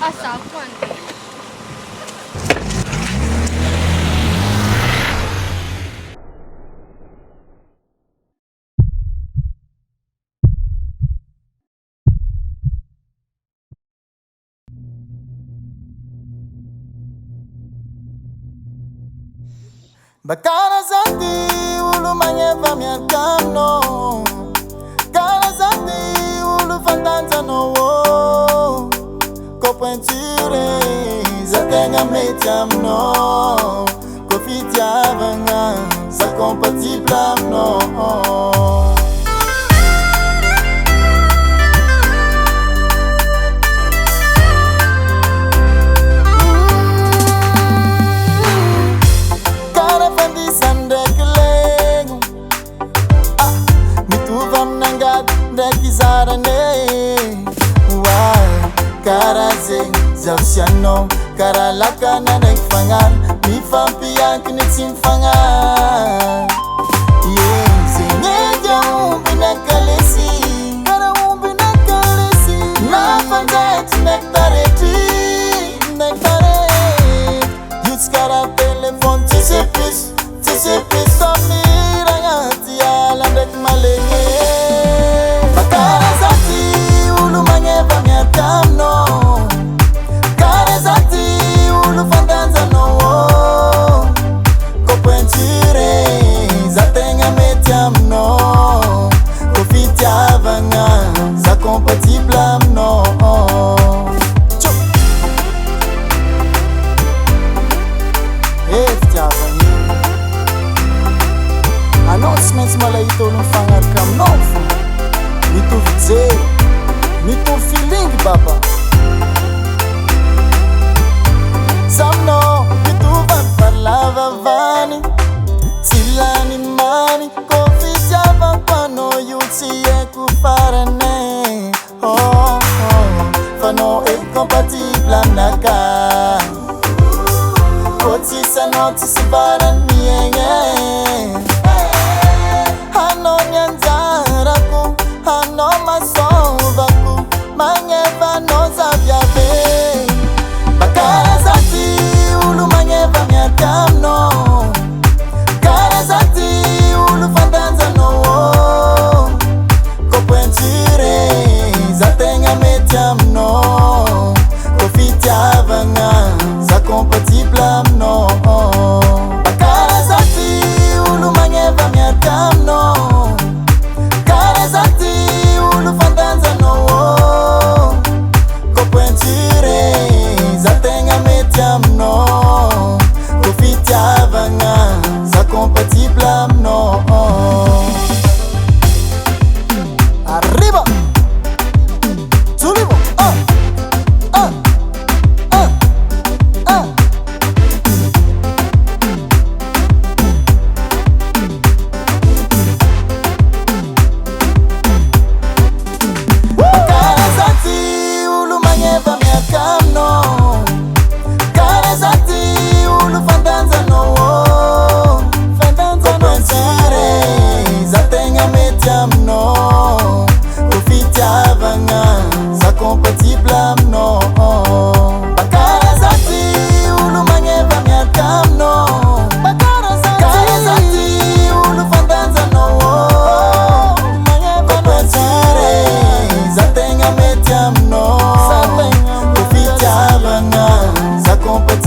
Asakwan. Bakara zati ulu manyeva miarkamno, Kara zati ulu fandanza no wo, Kopentire zatenga metiamno, Kofitiavanga sa compatible no. Karaze zavsiano karalaka na nagfangal mi fampiyank nitsimfangal zenyeja umbi nakalesi kara umbi nakalesi nafandet nektareti yuts kara telefon tisepis tomirangati alandek malenge bakara zati ulu manyeva miakamno compatible no. Announcements malaito no fangar kam no. Mito vitze, mito feeling baba. Samno mito van parlava vani, tilani mani, confisiava quando yuti e kufarane. Fano incompatible naka Kotisa notisi baran mienge Hano nyanzaraku Hano masovaku Mangeva no zavyabe Bakara zati ulu mangeva miakamno Kara zati ulu fandanza no Kopentire zatenga metiamno Kofitiavanga za compatible no Bakara zati ulu mangeva miakamno Kara zati ulu fandanza no Kopentire zatenga metiamno Kofitiavanga za compatible no Arriba Subimos, Kara zati ulu manyeva miakamno Kara zati ulu fandanza no Fandanza no zatenga metiamno Kofitiavanga za compatible no Bakara zati ulu manyeva miakamno Bakara zati ulu fandanza no Kopentire zatenga metiamno Kofitiavanga za compatible